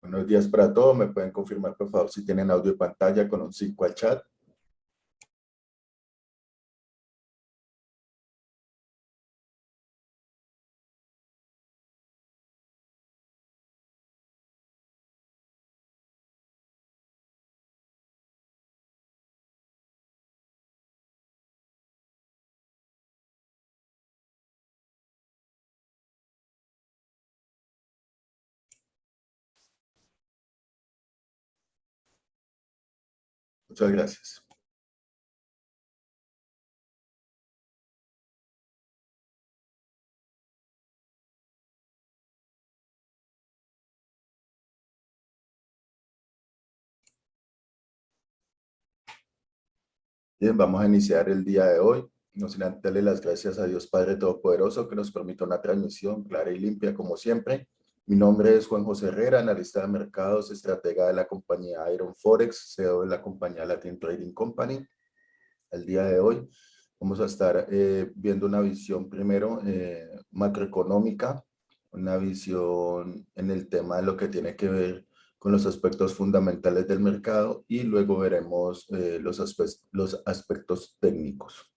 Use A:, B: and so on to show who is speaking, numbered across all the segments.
A: Buenos días para todos. ¿Me pueden confirmar, por favor, si tienen audio y pantalla con un 5 al chat? Muchas gracias. Bien, vamos a iniciar el día de hoy. No sin antes darle las gracias a Dios Padre Todopoderoso que nos permite una transmisión clara y limpia como siempre. Mi nombre es Juan José Herrera, analista de mercados, estratega de la compañía Iron Forex, CEO de la compañía Latin Trading Company. El día de hoy vamos a estar viendo una visión primero macroeconómica, una visión en el tema de lo que tiene que ver con los aspectos fundamentales del mercado y luego veremos los aspectos técnicos.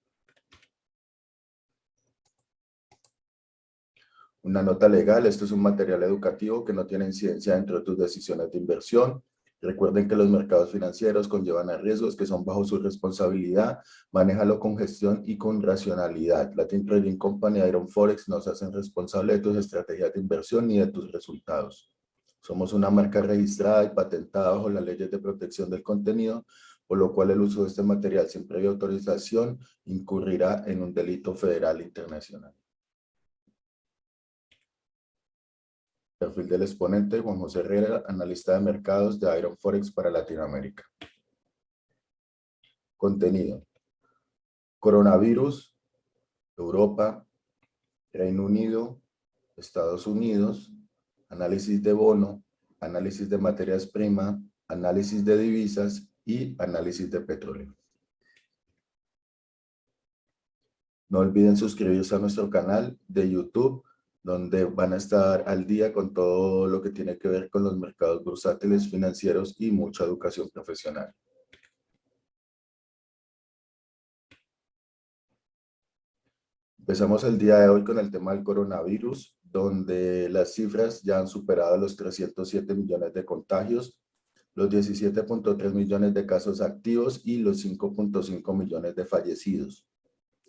A: Una nota legal, esto es un material educativo que no tiene incidencia dentro de tus decisiones de inversión. Recuerden que los mercados financieros conllevan a riesgos que son bajo su responsabilidad. Manéjalo con gestión y con racionalidad. Latin Trading Company y Iron Forex no se hacen responsables de tus estrategias de inversión ni de tus resultados. Somos una marca registrada y patentada bajo las leyes de protección del contenido, por lo cual el uso de este material sin previa autorización incurrirá en un delito federal internacional. Perfil del exponente, Juan José Herrera, analista de mercados de Iron Forex para Latinoamérica. Contenido. Coronavirus, Europa, Reino Unido, Estados Unidos, análisis de bono, análisis de materias primas, análisis de divisas y análisis de petróleo. No olviden suscribirse a nuestro canal de YouTube, donde van a estar al día con todo lo que tiene que ver con los mercados bursátiles, financieros y mucha educación profesional. Empezamos el día de hoy con el tema del coronavirus, donde las cifras ya han superado los 307 millones de contagios, los 17.3 millones de casos activos y los 5.5 millones de fallecidos.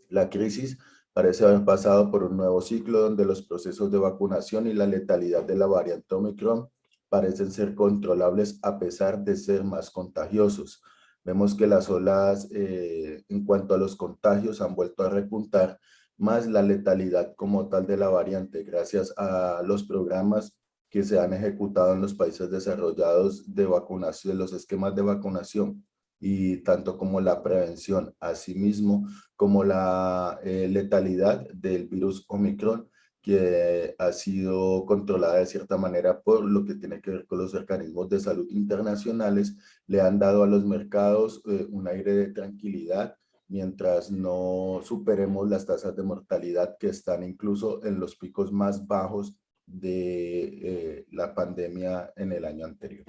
A: La crisis parece haber pasado por un nuevo ciclo donde los procesos de vacunación y la letalidad de la variante Omicron parecen ser controlables a pesar de ser más contagiosos. Vemos que las olas en cuanto a los contagios han vuelto a repuntar, más la letalidad como tal de la variante, gracias a los programas que se han ejecutado en los países desarrollados de vacunación, los esquemas de vacunación y tanto como la prevención, asimismo como la letalidad del virus Omicron, que ha sido controlada de cierta manera por lo que tiene que ver con los organismos de salud internacionales, le han dado a los mercados un aire de tranquilidad mientras no superemos las tasas de mortalidad que están incluso en los picos más bajos de la pandemia en el año anterior.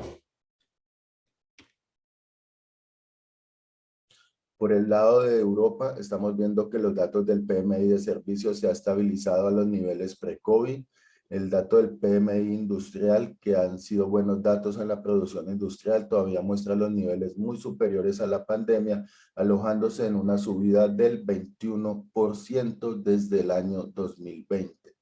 A: Por el lado de Europa, estamos viendo que los datos del PMI de servicios se ha estabilizado a los niveles pre-COVID. El dato del PMI industrial, que han sido buenos datos en la producción industrial, todavía muestra los niveles muy superiores a la pandemia, alojándose en una subida del 21% desde el año 2020.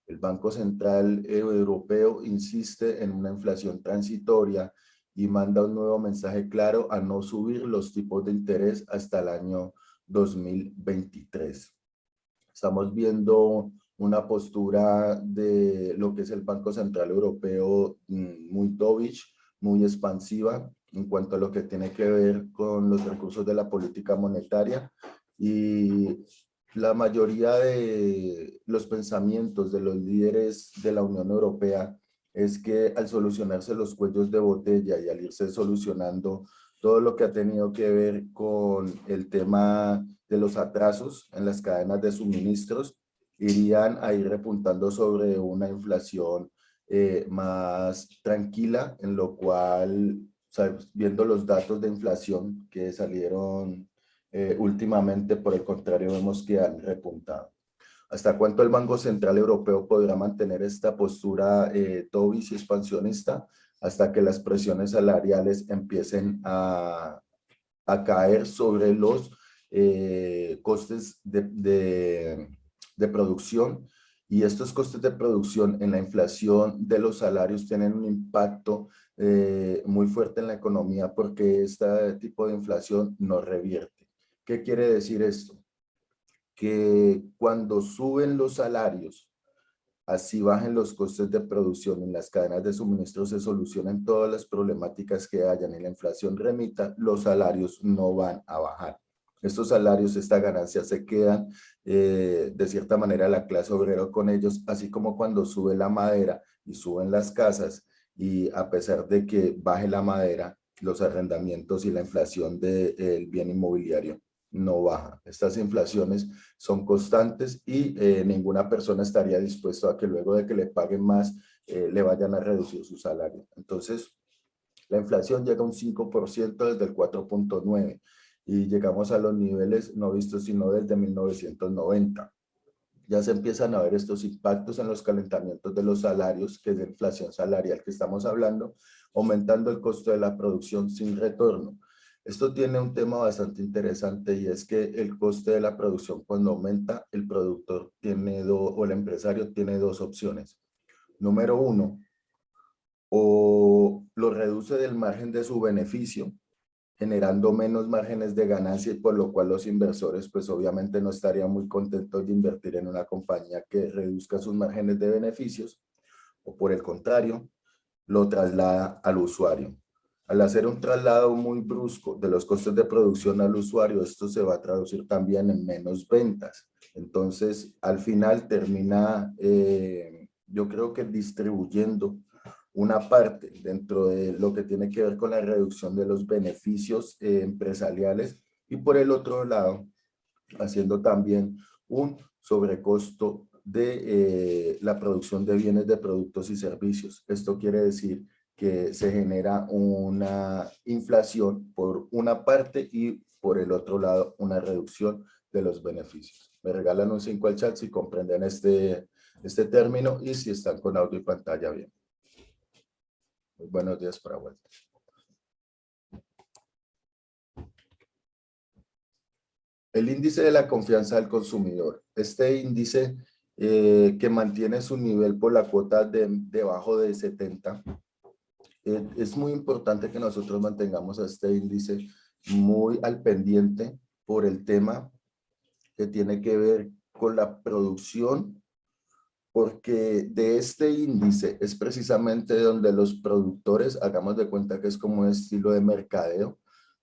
A: El Banco Central Europeo insiste en una inflación transitoria y manda un nuevo mensaje claro a no subir los tipos de interés hasta el año 2023. Estamos viendo una postura de lo que es el Banco Central Europeo muy dovish, muy expansiva en cuanto a lo que tiene que ver con los recursos de la política monetaria, y la mayoría de los pensamientos de los líderes de la Unión Europea es que al solucionarse los cuellos de botella y al irse solucionando todo lo que ha tenido que ver con el tema de los atrasos en las cadenas de suministros, irían a ir repuntando sobre una inflación más tranquila, en lo cual, o sea, viendo los datos de inflación que salieron últimamente, por el contrario, vemos que han repuntado. ¿Hasta cuánto el Banco Central Europeo podrá mantener esta postura dovish y expansionista? Hasta que las presiones salariales empiecen a caer sobre los costes de producción, y estos costes de producción en la inflación de los salarios tienen un impacto muy fuerte en la economía, porque este tipo de inflación no revierte. ¿Qué quiere decir esto? Que cuando suben los salarios, así bajen los costes de producción en las cadenas de suministro, se solucionan todas las problemáticas que hayan y la inflación remita, los salarios no van a bajar. Estos salarios, esta ganancia se quedan de cierta manera la clase obrera con ellos, así como cuando sube la madera y suben las casas, y a pesar de que baje la madera, los arrendamientos y la inflación del bien inmobiliario no baja. Estas inflaciones son constantes y ninguna persona estaría dispuesta a que luego de que le paguen más, le vayan a reducir su salario. Entonces, la inflación llega a un 5% desde el 4.9 y llegamos a los niveles no vistos sino desde 1990. Ya se empiezan a ver estos impactos en los calentamientos de los salarios, que es de inflación salarial que estamos hablando, aumentando el costo de la producción sin retorno. Esto tiene un tema bastante interesante, y es que el coste de la producción, cuando aumenta, el productor tiene o el empresario tiene dos opciones. Número uno, o lo reduce del margen de su beneficio, generando menos márgenes de ganancia, y por lo cual los inversores pues obviamente no estarían muy contentos de invertir en una compañía que reduzca sus márgenes de beneficios, o por el contrario, lo traslada al usuario. Al hacer un traslado muy brusco de los costos de producción al usuario, esto se va a traducir también en menos ventas. Entonces, al final termina, yo creo que distribuyendo una parte dentro de lo que tiene que ver con la reducción de los beneficios empresariales, y por el otro lado, haciendo también un sobrecosto de la producción de bienes, de productos y servicios. Esto quiere decir que se genera una inflación por una parte y por el otro lado una reducción de los beneficios. Me regalan un 5 al chat si comprenden este término y si están con audio y pantalla bien. Muy buenos días para vuelta. El índice de la confianza del consumidor. Este índice que mantiene su nivel por la cuota debajo de 70. Es muy importante que nosotros mantengamos a este índice muy al pendiente por el tema que tiene que ver con la producción, porque de este índice es precisamente donde los productores, hagamos de cuenta que es como un estilo de mercadeo,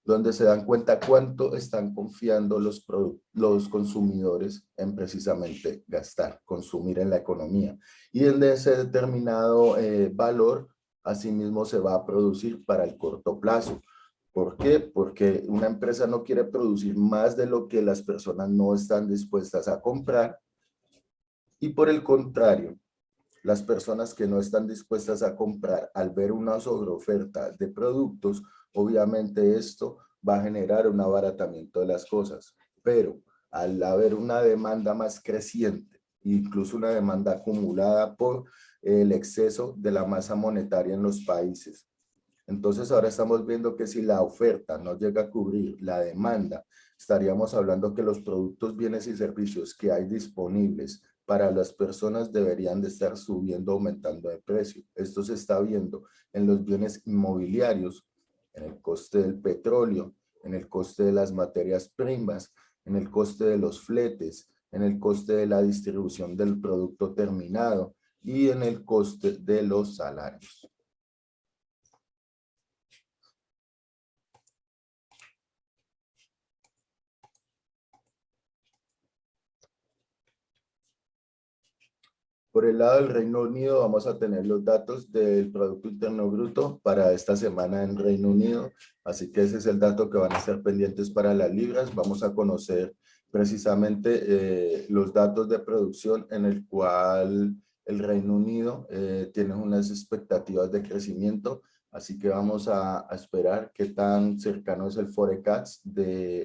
A: donde se dan cuenta cuánto están confiando los consumidores en precisamente gastar, consumir en la economía. Y en ese determinado valor, asimismo se va a producir para el corto plazo. ¿Por qué? Porque una empresa no quiere producir más de lo que las personas no están dispuestas a comprar, y por el contrario, las personas que no están dispuestas a comprar, al ver una sobreoferta de productos, obviamente esto va a generar un abaratamiento de las cosas. Pero al haber una demanda más creciente, incluso una demanda acumulada por el exceso de la masa monetaria en los países, entonces ahora estamos viendo que si la oferta no llega a cubrir la demanda, estaríamos hablando que los productos, bienes y servicios que hay disponibles para las personas deberían de estar subiendo, aumentando de precio. Esto se está viendo en los bienes inmobiliarios, en el coste del petróleo, en el coste de las materias primas, en el coste de los fletes, en el coste de la distribución del producto terminado y en el coste de los salarios. Por el lado del Reino Unido, vamos a tener los datos del Producto Interno Bruto para esta semana en Reino Unido. Así que ese es el dato que van a estar pendientes para las libras. Vamos a conocer precisamente los datos de producción, en el cual el Reino Unido tiene unas expectativas de crecimiento, así que vamos a esperar qué tan cercano es el forecast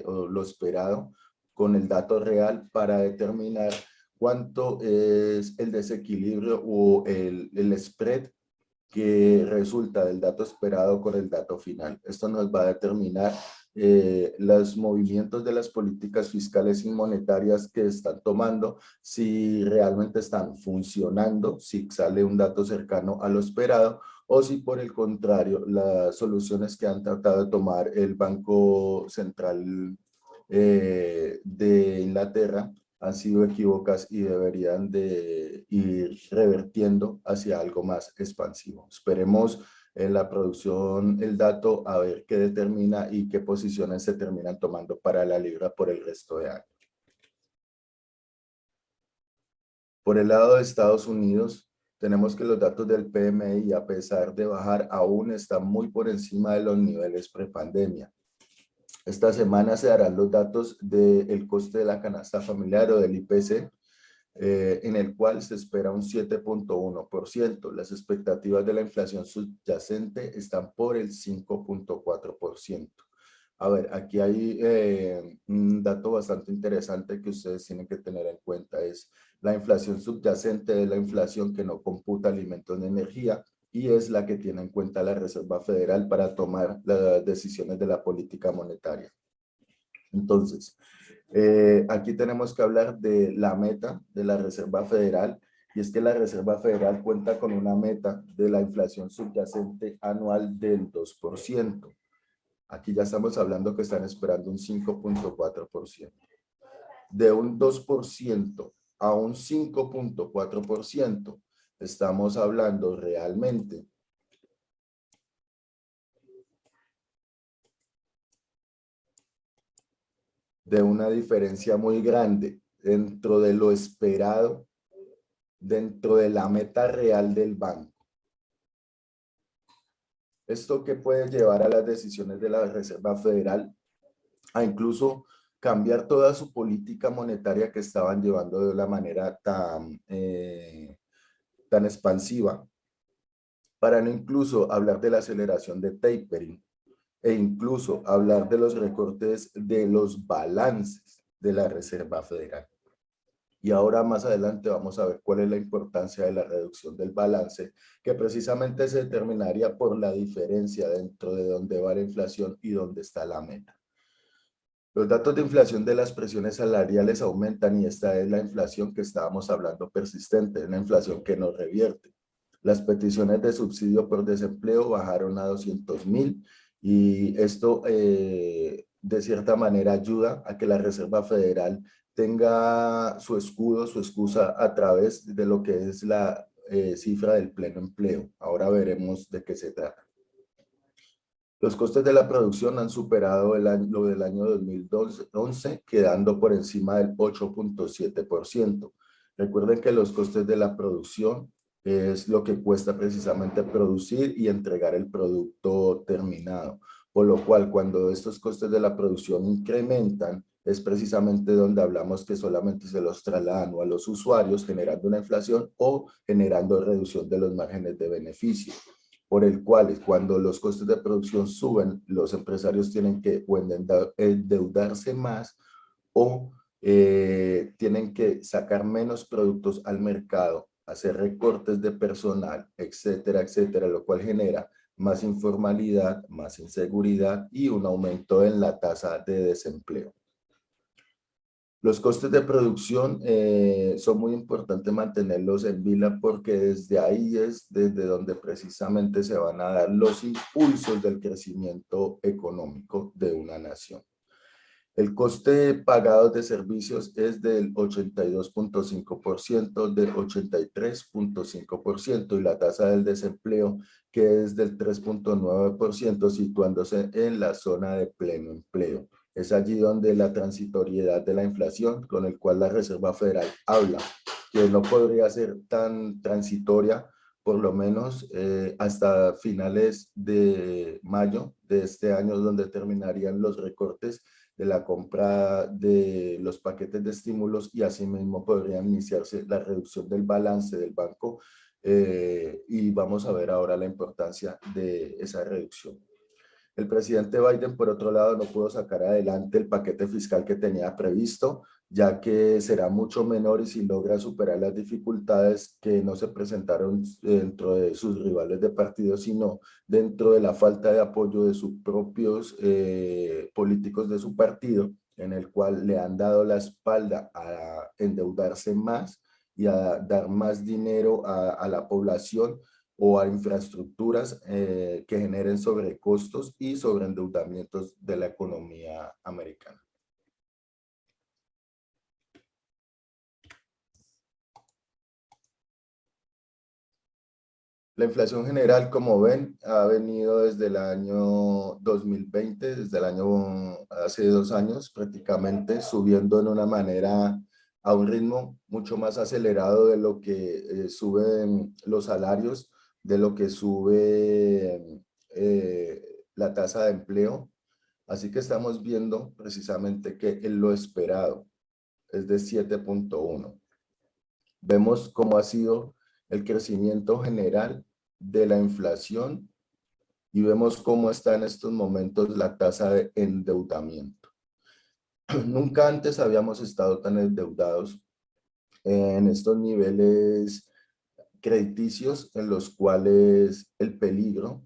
A: o lo esperado con el dato real para determinar cuánto es el desequilibrio o el spread que resulta del dato esperado con el dato final. Esto nos va a determinar los movimientos de las políticas fiscales y monetarias que están tomando, si realmente están funcionando, si sale un dato cercano a lo esperado, o si por el contrario, las soluciones que han tratado de tomar el Banco Central de Inglaterra han sido equívocas y deberían de ir revertiendo hacia algo más expansivo. Esperemos en la producción el dato a ver qué determina y qué posiciones se terminan tomando para la libra por el resto de año. Por el lado de Estados Unidos, tenemos que los datos del PMI, a pesar de bajar, aún están muy por encima de los niveles prepandemia. Esta semana se darán los datos del coste de la canasta familiar o del IPC, en el cual se espera un 7.1%. Las expectativas de la inflación subyacente están por el 5.4%. A ver, aquí hay un dato bastante interesante que ustedes tienen que tener en cuenta. Es la inflación subyacente de la inflación que no computa alimentos ni energía y es la que tiene en cuenta la Reserva Federal para tomar las decisiones de la política monetaria. Entonces, aquí tenemos que hablar de la meta de la Reserva Federal, y es que la Reserva Federal cuenta con una meta de la inflación subyacente anual del 2%. Aquí ya estamos hablando que están esperando un 5.4%. De un 2% a un 5.4%, estamos hablando realmente de una diferencia muy grande dentro de lo esperado, dentro de la meta real del banco. Esto que puede llevar a las decisiones de la Reserva Federal a incluso cambiar toda su política monetaria que estaban llevando de una manera tan expansiva, para no incluso hablar de la aceleración de tapering e incluso hablar de los recortes de los balances de la Reserva Federal. Y ahora más adelante vamos a ver cuál es la importancia de la reducción del balance, que precisamente se determinaría por la diferencia dentro de dónde va la inflación y dónde está la meta. Los datos de inflación de las presiones salariales aumentan y esta es la inflación que estábamos hablando persistente, una inflación que no revierte. Las peticiones de subsidio por desempleo bajaron a 200,000 y esto de cierta manera ayuda a que la Reserva Federal tenga su escudo, su excusa a través de lo que es la cifra del pleno empleo. Ahora veremos de qué se trata. Los costes de la producción han superado lo del año 2011, quedando por encima del 8.7%. Recuerden que los costes de la producción es lo que cuesta precisamente producir y entregar el producto terminado. Por lo cual, cuando estos costes de la producción incrementan, es precisamente donde hablamos que solamente se los trasladan a los usuarios, generando una inflación o generando reducción de los márgenes de beneficio, por el cual cuando los costos de producción suben, los empresarios tienen que o endeudarse más o tienen que sacar menos productos al mercado, hacer recortes de personal, etcétera, etcétera, lo cual genera más informalidad, más inseguridad y un aumento en la tasa de desempleo. Los costes de producción son muy importantes mantenerlos en vila porque desde ahí es desde donde precisamente se van a dar los impulsos del crecimiento económico de una nación. El coste pagado de servicios es del 82.5%, del 83.5% y la tasa del desempleo que es del 3.9%, situándose en la zona de pleno empleo. Es allí donde la transitoriedad de la inflación, con el cual la Reserva Federal habla, que no podría ser tan transitoria, por lo menos hasta finales de mayo de este año, donde terminarían los recortes de la compra de los paquetes de estímulos y asimismo podría iniciarse la reducción del balance del banco y vamos a ver ahora la importancia de esa reducción. El presidente Biden, por otro lado, no pudo sacar adelante el paquete fiscal que tenía previsto, ya que será mucho menor y si logra superar las dificultades que no se presentaron dentro de sus rivales de partido, sino dentro de la falta de apoyo de sus propios políticos de su partido, en el cual le han dado la espalda a endeudarse más y a dar más dinero a la población o a infraestructuras que generen sobrecostos y sobreendeudamientos de la economía americana. La inflación general, como ven, ha venido desde el año 2020, desde el año, hace 2 años prácticamente, subiendo de una manera a un ritmo mucho más acelerado de lo que suben los salarios, de lo que sube la tasa de empleo. Así que estamos viendo precisamente que en lo esperado es de 7.1. Vemos cómo ha sido el crecimiento general de la inflación y vemos cómo está en estos momentos la tasa de endeudamiento. Nunca antes habíamos estado tan endeudados en estos niveles crediticios en los cuales el peligro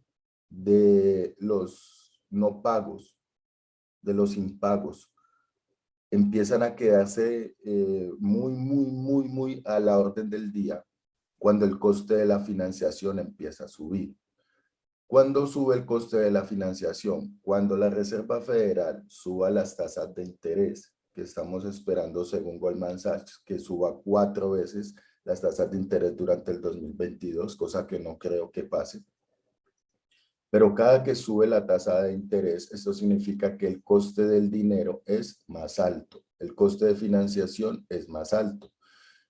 A: de los no pagos, de los impagos, empiezan a quedarse muy a la orden del día cuando el coste de la financiación empieza a subir. ¿Cuándo sube el coste de la financiación? Cuando la Reserva Federal suba las tasas de interés, que estamos esperando según Goldman Sachs, que suba 4 veces las tasas de interés durante el 2022, cosa que no creo que pase. Pero cada que sube la tasa de interés, esto significa que el coste del dinero es más alto, el coste de financiación es más alto.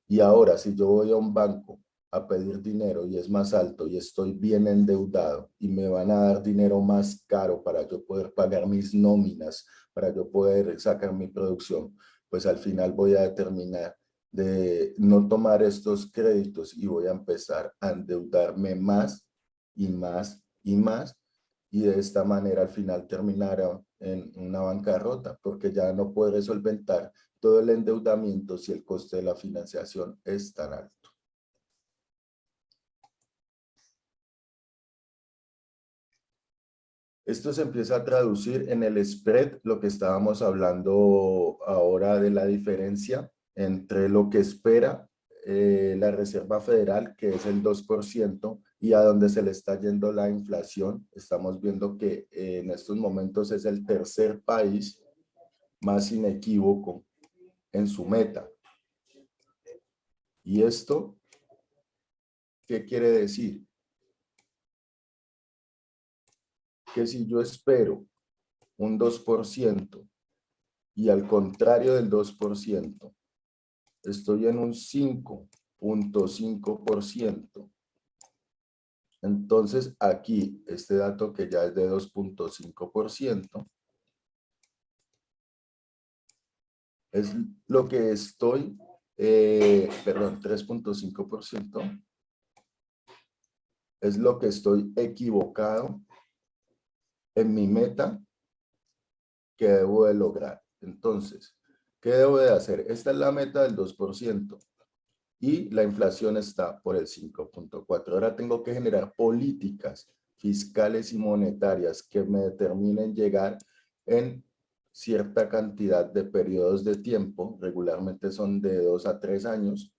A: Y ahora, si yo voy a un banco a pedir dinero y es más alto y estoy bien endeudado y me van a dar dinero más caro para yo poder pagar mis nóminas, para yo poder sacar mi producción, pues al final voy a determinar de no tomar estos créditos y voy a empezar a endeudarme más y más y más y de esta manera al final terminará en una bancarrota porque ya no puede solventar todo el endeudamiento si el coste de la financiación es tan alto. Esto se empieza a traducir en el spread, lo que estábamos hablando ahora de la diferencia entre lo que espera la Reserva Federal, que es el 2%, y a donde se le está yendo la inflación. Estamos viendo que en estos momentos es el tercer país más inequívoco en su meta. ¿Y esto qué quiere decir? Que si yo espero un 2% y al contrario del 2%, estoy en un 5.5%, entonces aquí este dato que ya es de 2.5%, es lo que estoy, 3.5%, es lo que estoy equivocado en mi meta que debo de lograr. Entonces, ¿qué debo de hacer? Esta es la meta del 2% y la inflación está por el 5.4. Ahora tengo que generar políticas fiscales y monetarias que me determinen llegar en cierta cantidad de periodos de tiempo, regularmente son de 2 a 3 años,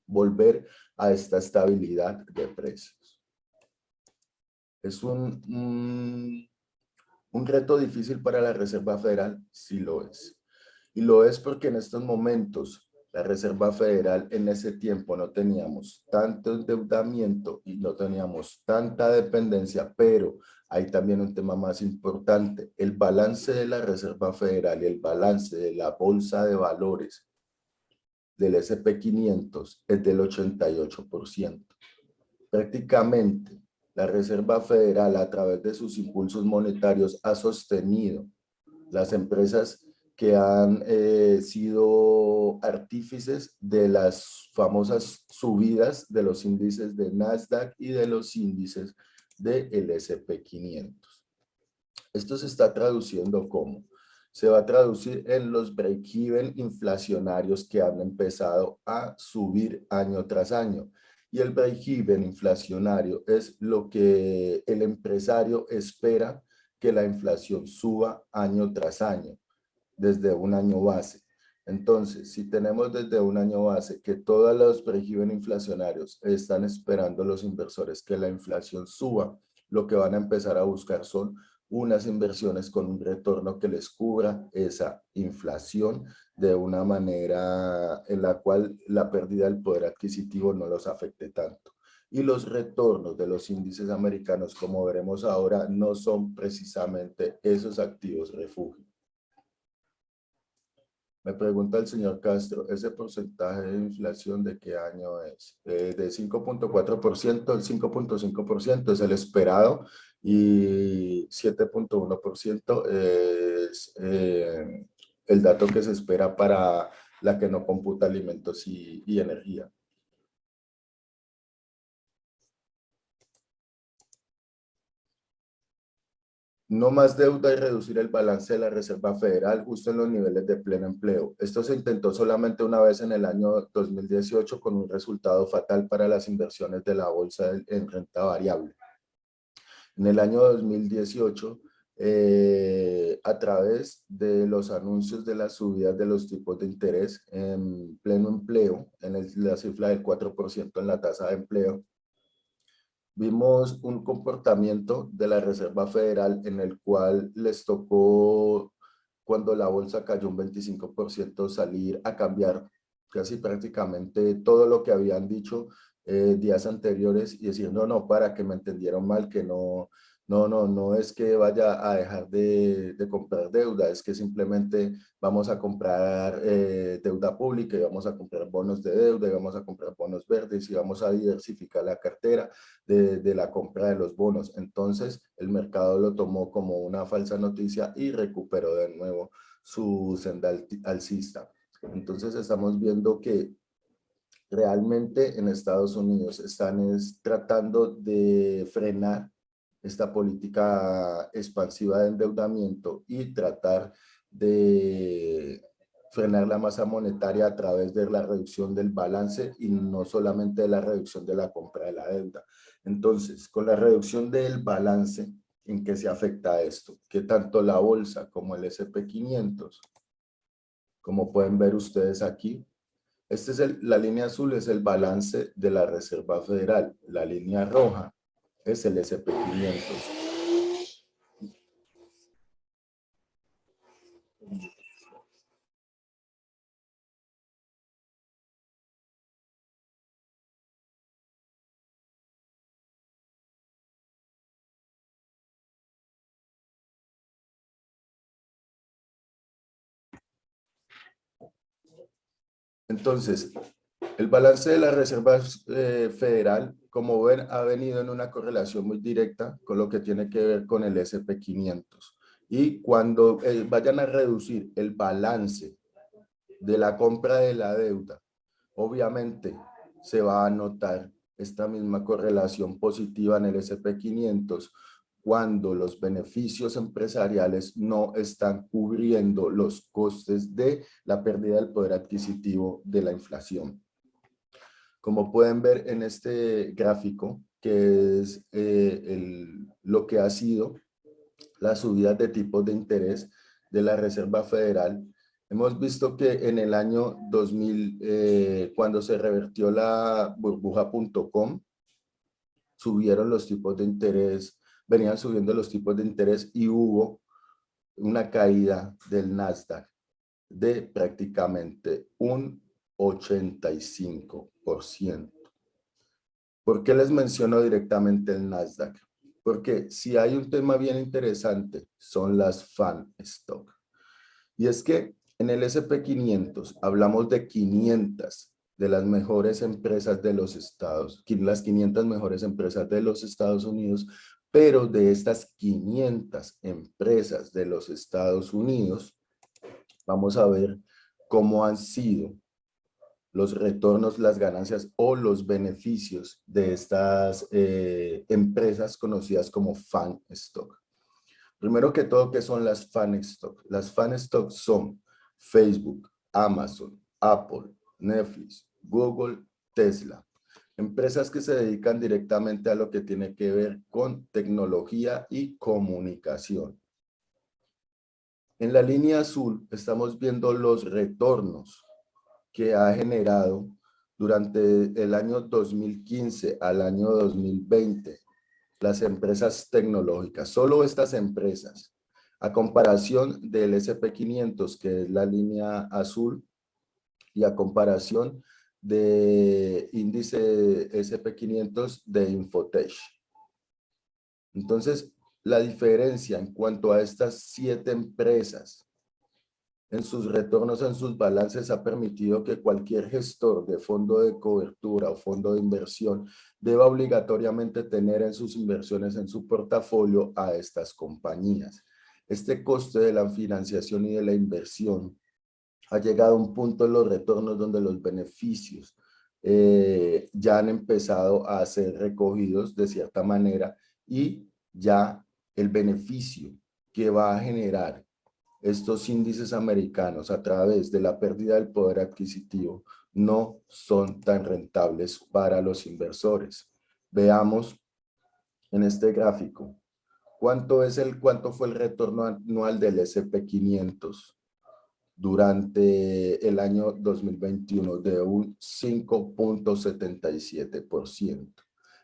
A: volver a esta estabilidad de precios. Es un reto difícil para la Reserva Federal, sí lo es. Y lo es porque en estos momentos la Reserva Federal en ese tiempo no teníamos tanto endeudamiento y no teníamos tanta dependencia, pero hay también un tema más importante. El balance de la Reserva Federal y el balance de la Bolsa de Valores del S&P 500 es del 88%. Prácticamente la Reserva Federal a través de sus impulsos monetarios ha sostenido las empresas que han sido artífices de las famosas subidas de los índices de Nasdaq y de los índices del SP500. Esto se está traduciendo como, se va a traducir en los break-even inflacionarios que han empezado a subir año tras año. Y el break-even inflacionario es lo que el empresario espera que la inflación suba año tras año, desde un año base. Entonces, si tenemos desde un año base que todos los break-even inflacionarios están esperando los inversores que la inflación suba, lo que van a empezar a buscar son unas inversiones con un retorno que les cubra esa inflación de una manera en la cual la pérdida del poder adquisitivo no los afecte tanto. Y los retornos de los índices americanos, como veremos ahora, no son precisamente esos activos refugio. Me pregunta el señor Castro, ¿ese porcentaje de inflación de qué año es? De 5.4%, el 5.5% es el esperado y 7.1% es el dato que se espera para la que no computa alimentos y energía. No más deuda y reducir el balance de la Reserva Federal justo en los niveles de pleno empleo. Esto se intentó solamente una vez en el año 2018 con un resultado fatal para las inversiones de la bolsa en renta variable. En el año 2018, a través de los anuncios de las subidas de los tipos de interés en pleno empleo, en la cifra del 4% en la tasa de empleo, vimos un comportamiento de la Reserva Federal en el cual les tocó, cuando la bolsa cayó un 25%, salir a cambiar casi prácticamente todo lo que habían dicho días anteriores y decir, no, no, para que me entendieron mal, que no es que vaya a dejar de comprar deuda, es que simplemente vamos a comprar deuda pública y vamos a comprar bonos de deuda y vamos a comprar bonos verdes y vamos a diversificar la cartera de la compra de los bonos. Entonces, el mercado lo tomó como una falsa noticia y recuperó de nuevo su senda alcista. Entonces, estamos viendo que realmente en Estados Unidos están tratando de frenar esta política expansiva de endeudamiento y tratar de frenar la masa monetaria a través de la reducción del balance y no solamente de la reducción de la compra de la deuda. Entonces, con la reducción del balance, ¿en qué se afecta esto? Que tanto la bolsa como el S&P 500, como pueden ver ustedes aquí, la línea azul es el balance de la Reserva Federal, la línea roja es el S&P 500. Entonces, el balance de la Reserva Federal, como ven, ha venido en una correlación muy directa con lo que tiene que ver con el S&P 500. Y cuando vayan a reducir el balance de la compra de la deuda, obviamente se va a notar esta misma correlación positiva en el S&P 500 cuando los beneficios empresariales no están cubriendo los costes de la pérdida del poder adquisitivo de la inflación. Como pueden ver en este gráfico, que es lo que ha sido las subidas de tipos de interés de la Reserva Federal, hemos visto que en el año 2000, cuando se revertió la burbuja.com, subieron los tipos de interés, venían subiendo los tipos de interés y hubo una caída del Nasdaq de prácticamente un 85%. ¿Por qué les menciono directamente el Nasdaq? Porque si hay un tema bien interesante, son las fan stock. Y es que en el S&P 500 hablamos de 500 de las mejores empresas de los las 500 mejores empresas de los Estados Unidos, pero de estas 500 empresas de los Estados Unidos, vamos a ver cómo han sido los retornos, las ganancias o los beneficios de estas empresas conocidas como fan stock. Primero que todo, ¿qué son las fan stock? Las fan stock son Facebook, Amazon, Apple, Netflix, Google, Tesla. Empresas que se dedican directamente a lo que tiene que ver con tecnología y comunicación. En la línea azul estamos viendo los retornos que ha generado durante el año 2015 al año 2020 las empresas tecnológicas, solo estas empresas, a comparación del SP500, que es la línea azul, y a comparación de índice SP500 de Infotech. Entonces, la diferencia en cuanto a estas 7 empresas en sus retornos, en sus balances, ha permitido que cualquier gestor de fondo de cobertura o fondo de inversión deba obligatoriamente tener en sus inversiones, en su portafolio, a estas compañías. Este coste de la financiación y de la inversión ha llegado a un punto en los retornos donde los beneficios ya han empezado a ser recogidos de cierta manera y ya el beneficio que va a generar estos índices americanos a través de la pérdida del poder adquisitivo no son tan rentables para los inversores. Veamos en este gráfico cuánto fue el retorno anual del SP500 durante el año 2021, de un 5.77%.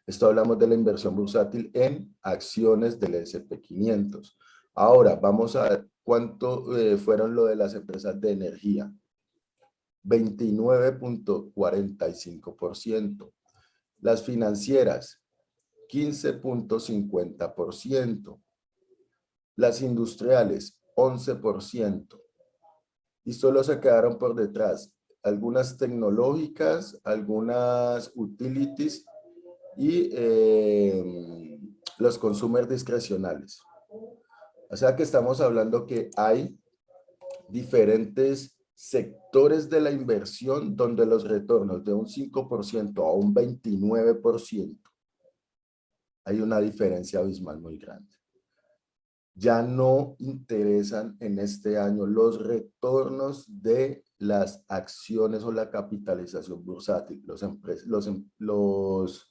A: Esto hablamos de la inversión bursátil en acciones del SP500. Ahora vamos a ver cuánto fueron lo de las empresas de energía. 29.45%. Las financieras, 15.50%. Las industriales, 11%. Y solo se quedaron por detrás algunas tecnológicas, algunas utilities y los consumers discrecionales. O sea que estamos hablando que hay diferentes sectores de la inversión donde los retornos de un 5% a un 29%, hay una diferencia abismal muy grande. Ya no interesan en este año los retornos de las acciones o la capitalización bursátil. Los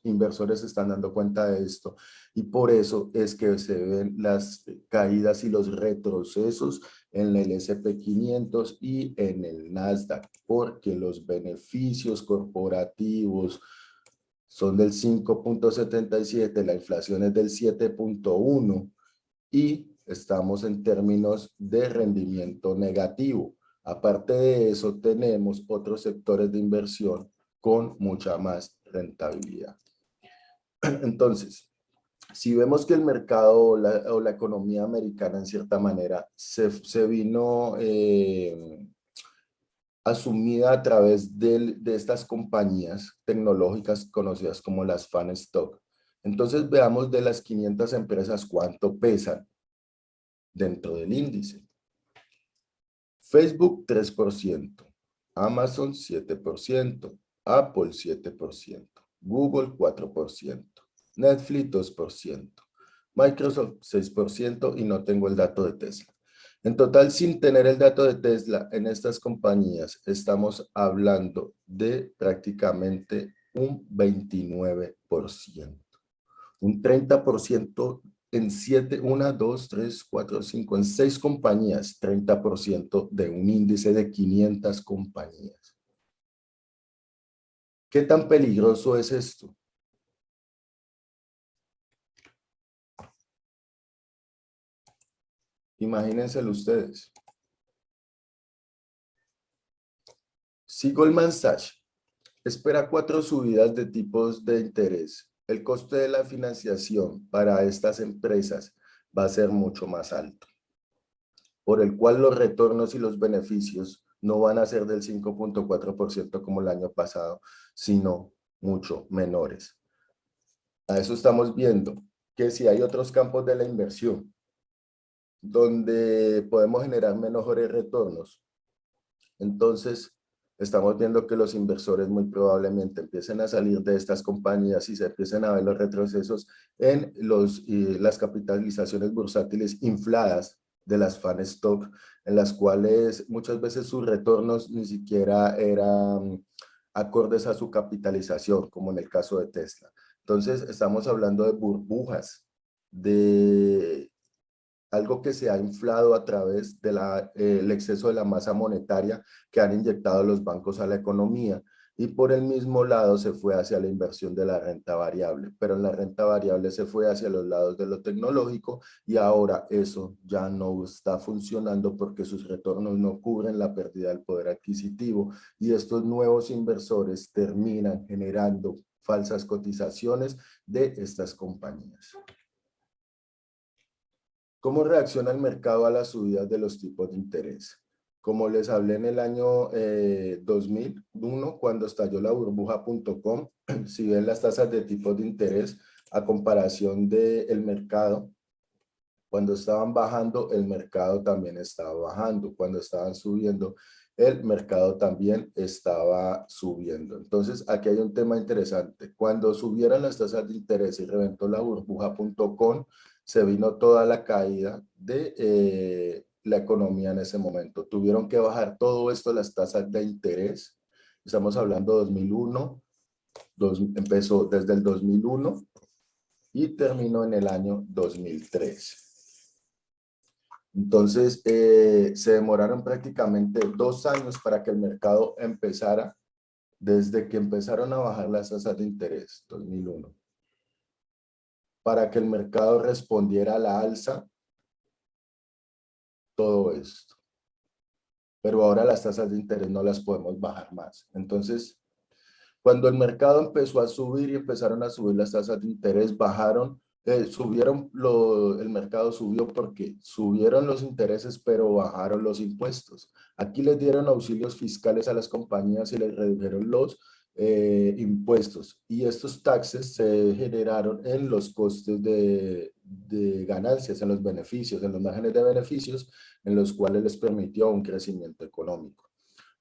A: inversores se están dando cuenta de esto y por eso es que se ven las caídas y los retrocesos en el SP500 y en el Nasdaq, porque los beneficios corporativos son del 5.77, la inflación es del 7.1 y estamos en términos de rendimiento negativo. Aparte de eso, tenemos otros sectores de inversión con mucha más rentabilidad. Entonces, si vemos que el mercado o la economía americana en cierta manera se vino asumida a través de estas compañías tecnológicas conocidas como las fan stock. Entonces veamos de las 500 empresas cuánto pesan dentro del índice. Facebook 3%, Amazon 7%, Apple 7%, Google 4%, Netflix 2%, Microsoft 6% y no tengo el dato de Tesla. En total, sin tener el dato de Tesla en estas compañías, estamos hablando de prácticamente un 29%. Un 30% en 7, 1, 2, 3, 4, 5, en 6 compañías, 30% de un índice de 500 compañías. ¿Qué tan peligroso es esto? Imagínenselo ustedes. Si Goldman Sachs espera 4 subidas de tipos de interés, el coste de la financiación para estas empresas va a ser mucho más alto, por el cual los retornos y los beneficios no van a ser del 5.4% como el año pasado, sino mucho menores. A eso estamos viendo que si hay otros campos de la inversión donde podemos generar mejores retornos, Entonces, estamos viendo que los inversores muy probablemente empiecen a salir de estas compañías y se empiecen a ver los retrocesos en las capitalizaciones bursátiles infladas de las fan stock, en las cuales muchas veces sus retornos ni siquiera eran acordes a su capitalización, como en el caso de Tesla. Entonces, estamos hablando de burbujas, de algo que se ha inflado a través del exceso de la masa monetaria que han inyectado los bancos a la economía, y por el mismo lado se fue hacia la inversión de la renta variable, pero en la renta variable se fue hacia los lados de lo tecnológico y ahora eso ya no está funcionando porque sus retornos no cubren la pérdida del poder adquisitivo y estos nuevos inversores terminan generando falsas cotizaciones de estas compañías. ¿Cómo reacciona el mercado a las subidas de los tipos de interés? Como les hablé en el año 2001, cuando estalló la burbuja.com, si ven las tasas de tipos de interés a comparación del mercado, cuando estaban bajando, el mercado también estaba bajando. Cuando estaban subiendo, el mercado también estaba subiendo. Entonces, aquí hay un tema interesante. Cuando subieron las tasas de interés y reventó la burbuja.com, se vino toda la caída de la economía en ese momento. Tuvieron que bajar todo esto, las tasas de interés. Estamos hablando de 2001, empezó desde el 2001 y terminó en el año 2003. Entonces, se demoraron prácticamente 2 años para que el mercado empezara, desde que empezaron a bajar las tasas de interés, 2001, para que el mercado respondiera a la alza, todo esto. Pero ahora las tasas de interés no las podemos bajar más. Entonces, cuando el mercado empezó a subir y empezaron a subir las tasas de interés, bajaron, el mercado subió porque subieron los intereses, pero bajaron los impuestos. Aquí les dieron auxilios fiscales a las compañías y les redujeron los impuestos. Y estos taxes se generaron en los costes de ganancias, en los beneficios, en los márgenes de beneficios, en los cuales les permitió un crecimiento económico.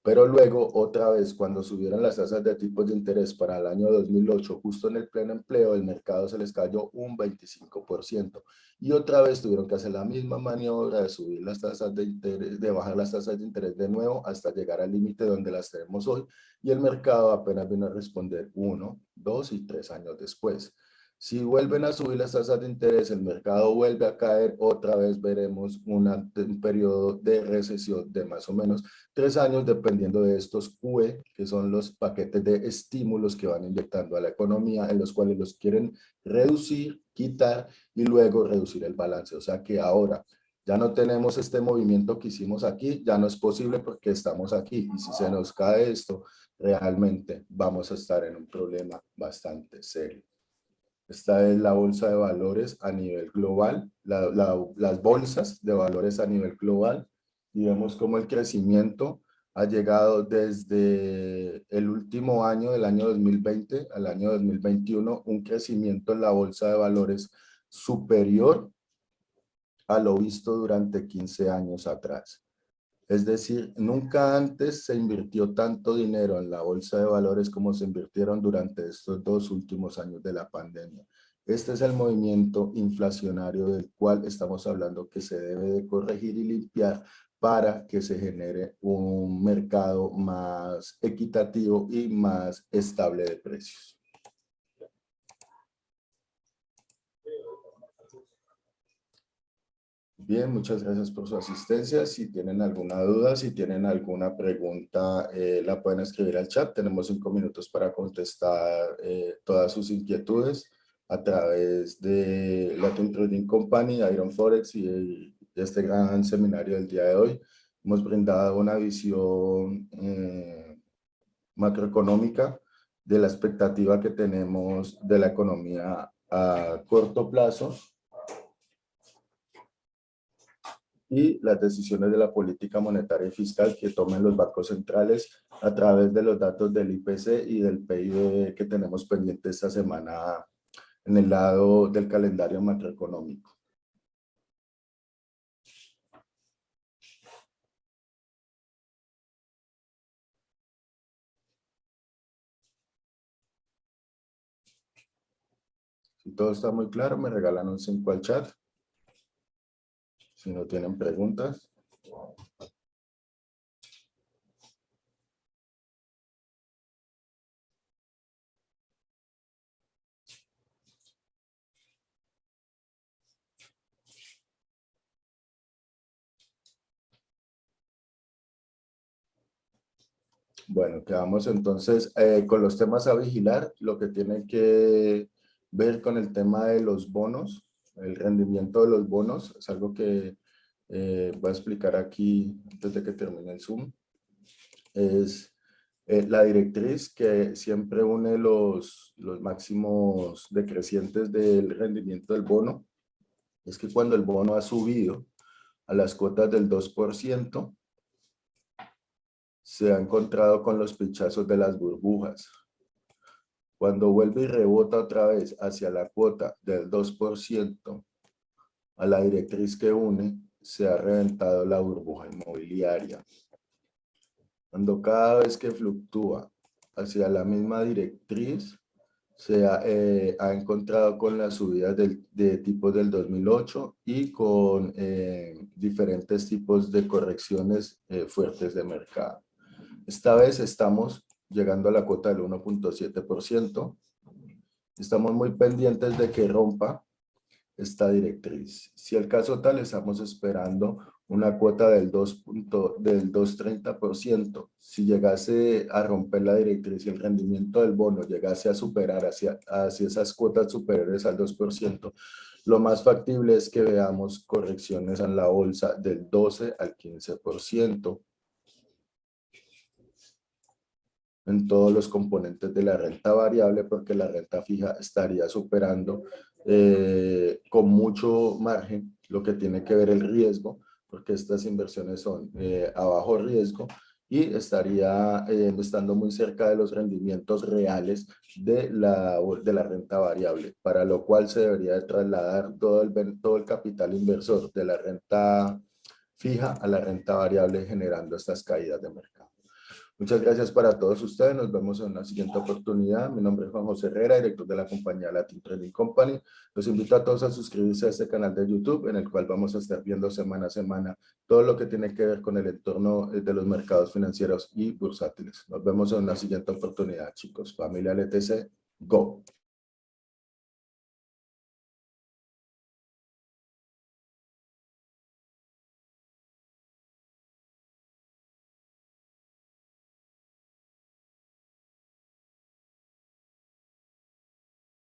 A: Pero luego, otra vez, cuando subieron las tasas de tipos de interés para el año 2008, justo en el pleno empleo, el mercado se les cayó un 25%. Y otra vez tuvieron que hacer la misma maniobra de subir las tasas de interés, de bajar las tasas de interés de nuevo hasta llegar al límite donde las tenemos hoy. Y el mercado apenas vino a responder 1, 2 y 3 años después. Si vuelven a subir las tasas de interés, el mercado vuelve a caer, otra vez veremos un periodo de recesión de más o menos 3 años, dependiendo de estos QE, que son los paquetes de estímulos que van inyectando a la economía, en los cuales los quieren reducir, quitar y luego reducir el balance. O sea que ahora ya no tenemos este movimiento que hicimos aquí, ya no es posible porque estamos aquí. Y si se nos cae esto, realmente vamos a estar en un problema bastante serio. Esta es la bolsa de valores a nivel global, las bolsas de valores a nivel global, y vemos cómo el crecimiento ha llegado desde el último año, del año 2020 al año 2021, un crecimiento en la bolsa de valores superior a lo visto durante 15 años atrás. Es decir, nunca antes se invirtió tanto dinero en la bolsa de valores como se invirtieron durante estos 2 últimos años de la pandemia. Este es el movimiento inflacionario del cual estamos hablando que se debe de corregir y limpiar para que se genere un mercado más equitativo y más estable de precios. Bien, muchas gracias por su asistencia. Si tienen alguna duda, si tienen alguna pregunta, la pueden escribir al chat. Tenemos 5 minutos para contestar todas sus inquietudes a través de Latin Trading Company, Iron Forex y este gran seminario del día de hoy. Hemos brindado una visión macroeconómica de la expectativa que tenemos de la economía a corto plazo y las decisiones de la política monetaria y fiscal que tomen los bancos centrales a través de los datos del IPC y del PIB que tenemos pendiente esta semana en el lado del calendario macroeconómico. Si todo está muy claro, me regalan un 5 al chat. Si no tienen preguntas. Bueno, quedamos entonces con los temas a vigilar, lo que tiene que ver con el tema de los bonos, el rendimiento de los bonos, es algo que voy a explicar aquí antes de que termine el Zoom. Es la directriz que siempre une los máximos decrecientes del rendimiento del bono. Es que cuando el bono ha subido a las cuotas del 2%, se ha encontrado con los pinchazos de las burbujas. Cuando vuelve y rebota otra vez hacia la cuota del 2%, a la directriz que une, se ha reventado la burbuja inmobiliaria. Cuando cada vez que fluctúa hacia la misma directriz, se ha encontrado con las subidas de tipos del 2008 y con diferentes tipos de correcciones fuertes de mercado. Esta vez estamos llegando a la cuota del 1.7%. Estamos muy pendientes de que rompa esta directriz. Si el caso tal, estamos esperando una cuota del 2.30%. Si llegase a romper la directriz y el rendimiento del bono llegase a superar hacia esas cuotas superiores al 2%, lo más factible es que veamos correcciones en la bolsa del 12 al 15%. En todos los componentes de la renta variable, porque la renta fija estaría superando con mucho margen lo que tiene que ver el riesgo, porque estas inversiones son a bajo riesgo y estaría estando muy cerca de los rendimientos reales de la renta variable, para lo cual se debería de trasladar todo el capital inversor de la renta fija a la renta variable, generando estas caídas de mercado. Muchas gracias para todos ustedes. Nos vemos en una siguiente oportunidad. Mi nombre es Juan José Herrera, director de la compañía Latin Trading Company. Los invito a todos a suscribirse a este canal de YouTube, en el cual vamos a estar viendo semana a semana todo lo que tiene que ver con el entorno de los mercados financieros y bursátiles. Nos vemos en una siguiente oportunidad, chicos. Familia LTC, go.